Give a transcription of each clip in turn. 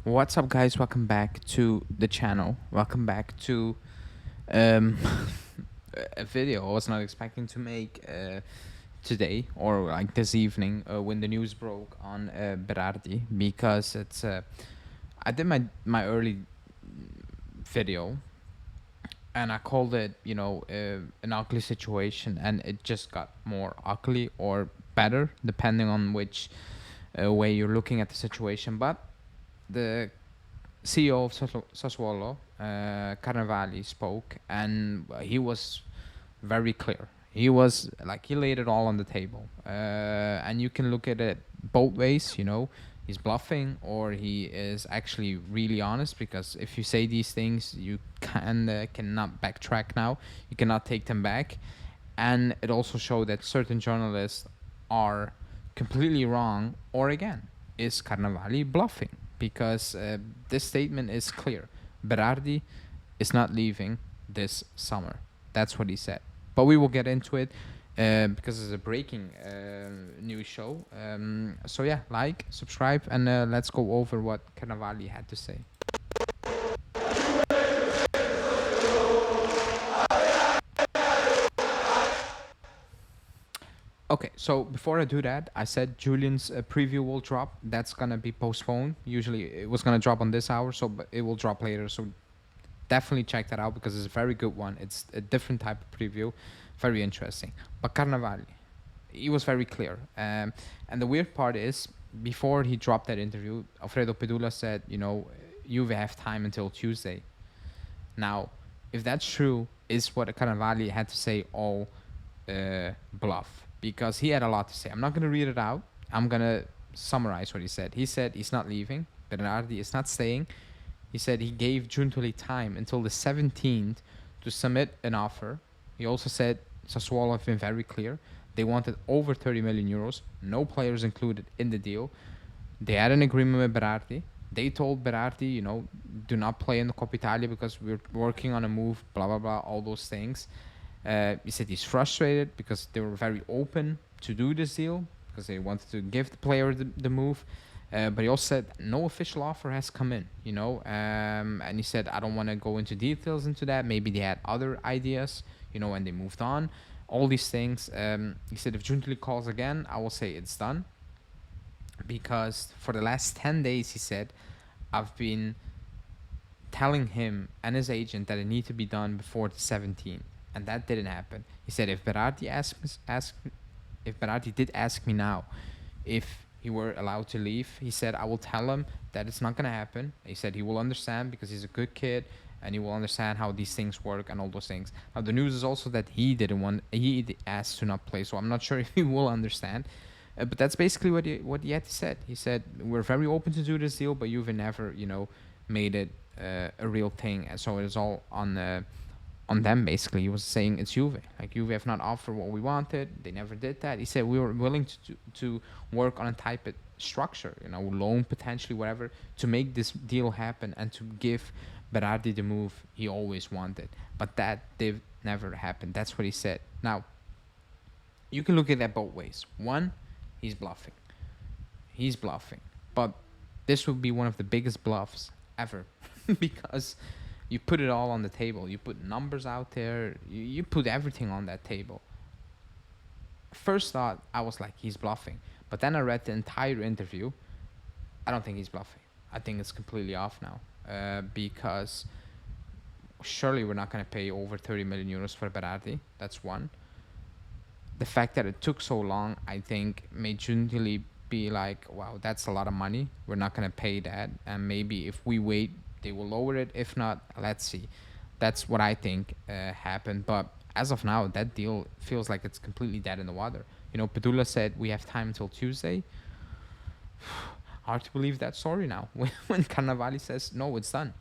What's up, guys? Welcome back to the channel. Welcome back to um, a video I was not expecting to make today or like this evening when the news broke on Berardi, because I did my early video and I called it, an ugly situation, and it just got more ugly or better depending on which way you're looking at the situation. But the CEO of Sassuolo, Carnevali, spoke, and he was very clear. He was like, he laid it all on the table, and you can look at it both ways. He's bluffing or he is actually really honest. Because if you say these things, you cannot backtrack now. You cannot take them back, and it also showed that certain journalists are completely wrong. Or again, is Carnevali bluffing? Because this statement is clear. Berardi is not leaving this summer. That's what he said. But we will get into it because it's a breaking news show. So yeah, like, subscribe, and let's go over what Carnevali had to say. Okay, so before I do that, I said Julian's preview will drop. That's gonna be postponed. Usually it was gonna drop on this hour, so but it will drop later. So definitely check that out because it's a very good one. It's a different type of preview, very interesting. But Carnevali, he was very clear. And the weird part is, before he dropped that interview, Alfredo Pedula said, Juve have time until Tuesday. Now, if that's true, is what Carnevali had to say all bluff? Because he had a lot to say. I'm not going to read it out. I'm going to summarize what he said. He said he's not leaving. Bernardi is not staying. He said he gave Giuntoli time until the 17th to submit an offer. He also said Sassuolo have been very clear. They wanted over 30 million euros, no players included in the deal. They had an agreement with Berardi. They told Berardi, do not play in the Coppa Italia because we're working on a move, blah, blah, blah, all those things. He said he's frustrated because they were very open to do this deal because they wanted to give the player the move. But he also said no official offer has come in, and he said, I don't want to go into details into that. Maybe they had other ideas, and they moved on. All these things. He said if Giuntoli calls again, I will say it's done. Because for the last 10 days, he said, I've been telling him and his agent that it need to be done before the 17th. And that didn't happen. He said if Berardi if Berardi did ask me now if he were allowed to leave, he said I will tell him that it's not gonna happen. He said he will understand because he's a good kid and he will understand how these things work and all those things. Now the news is also that he asked to not play, so I'm not sure if he will understand. But that's basically what he had said. He said we're very open to do this deal, but you've never made it a real thing, and so it is all on them. Basically, he was saying it's Juve. Like, Juve have not offered what we wanted. They never did that. He said we were willing to work on a type of structure, loan potentially, whatever, to make this deal happen and to give Berardi the move he always wanted. But that did never happen. That's what he said. Now, you can look at that both ways. One, he's bluffing. He's bluffing. But this would be one of the biggest bluffs ever because you put it all on the table. You put numbers out there. You put everything on that table. First thought, I was like, he's bluffing. But then I read the entire interview. I don't think he's bluffing. I think it's completely off now. Because surely we're not going to pay over 30 million euros for Berardi. That's one. The fact that it took so long, I think, made Giuntoli be like, wow, that's a lot of money. We're not going to pay that. And maybe if we wait, they will lower it. If not, let's see. That's what I think happened. But as of now, that deal feels like it's completely dead in the water. Padula said we have time until Tuesday. Hard to believe that story now. When Carnevali says, no, it's done.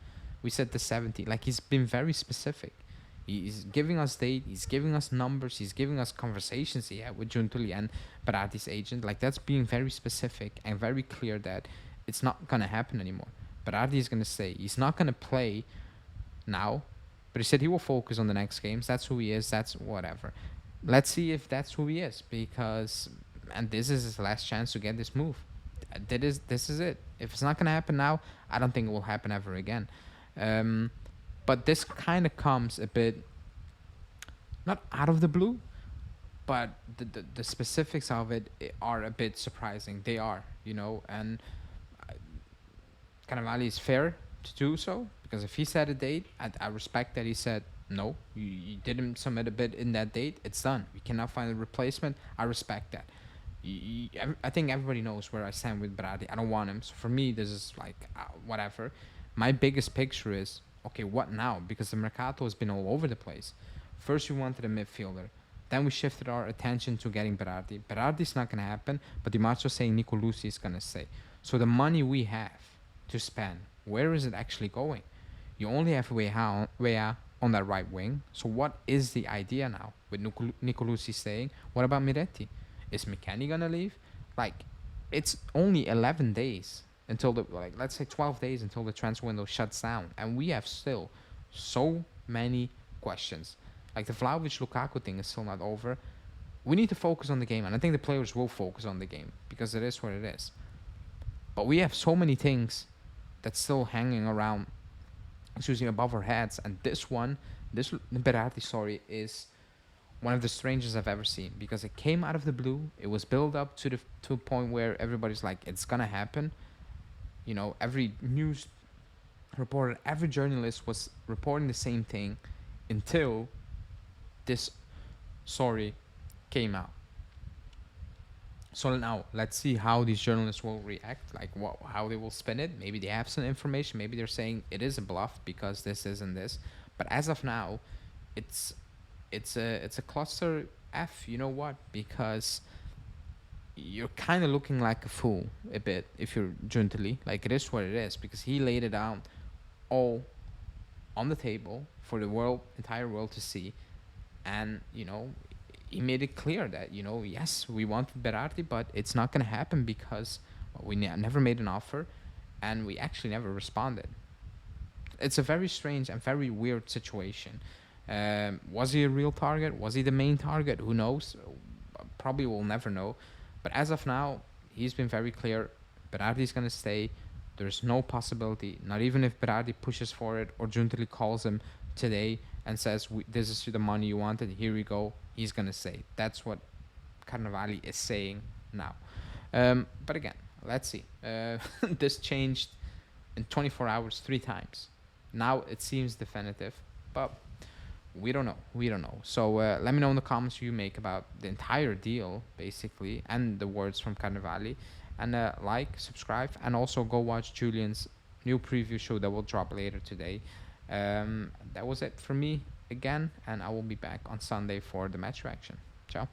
We said the 70. Like, he's been very specific. He's giving us date. He's giving us numbers. He's giving us conversations he had with Giuntoli and Berardi's agent. Like, that's being very specific and very clear that it's not going to happen anymore. Berardi is going to say he's not going to play now, but he said he will focus on the next games. That's who he is. That's whatever. Let's see if that's who he is, because, and this is his last chance to get this move. this is it. If it's not gonna happen now, I don't think it will happen ever again. Um, but this kind of comes a bit not out of the blue, but the specifics of it are a bit surprising. They are, and Cannavale is fair to do so because if he set a date, I respect that he said no. You didn't submit a bid in that date. It's done. We cannot find a replacement. I respect that. I think everybody knows where I stand with Berardi. I don't want him. So for me, this is like whatever. My biggest picture is okay. What now? Because the Mercato has been all over the place. First, we wanted a midfielder. Then we shifted our attention to getting Berardi. Berardi's not going to happen, but Di Marzio saying Nico Lucy is going to stay. So the money we have to spend, where is it actually going? You only have Weah on that right wing. So what is the idea now with Nico Lucy staying? What about Miretti? Is McKennie going to leave? Like, it's only 11 days until let's say 12 days until the transfer window shuts down. And we have still so many questions. Like the Vlahovic Lukaku thing is still not over. We need to focus on the game, and I think the players will focus on the game because it is what it is. But we have so many things that's still hanging around, above our heads, and this Berardi story is one of the strangest I've ever seen because it came out of the blue. It was built up to a point where everybody's like, it's gonna happen. Every news reporter, every journalist was reporting the same thing until this story came out. So now let's see how these journalists will react, like how they will spin it. Maybe they have some information. Maybe they're saying it is a bluff because this isn't this. But as of now, it's a cluster F. You know what? Because you're kind of looking like a fool a bit if you're Giuntoli. Like it is what it is because he laid it down all on the table for the entire world to see. And, he made it clear that, yes, we want Berardi, but it's not going to happen because we never made an offer and we actually never responded. It's a very strange and very weird situation. Was he a real target? Was he the main target? Who knows? Probably we'll never know. But as of now, he's been very clear. Berardi's going to stay. There's no possibility, not even if Berardi pushes for it or Giuntoli calls him today and says, this is the money you wanted, here we go, he's going to say. That's what Cannavale is saying now. But again, let's see. This changed in 24 hours 3 times. Now it seems definitive, but we don't know. So let me know in the comments what you make about the entire deal, basically, and the words from Cannavale. And subscribe, and also go watch Julian's new preview show that will drop later today. That was it for me again, and I will be back on Sunday for the match reaction. Ciao.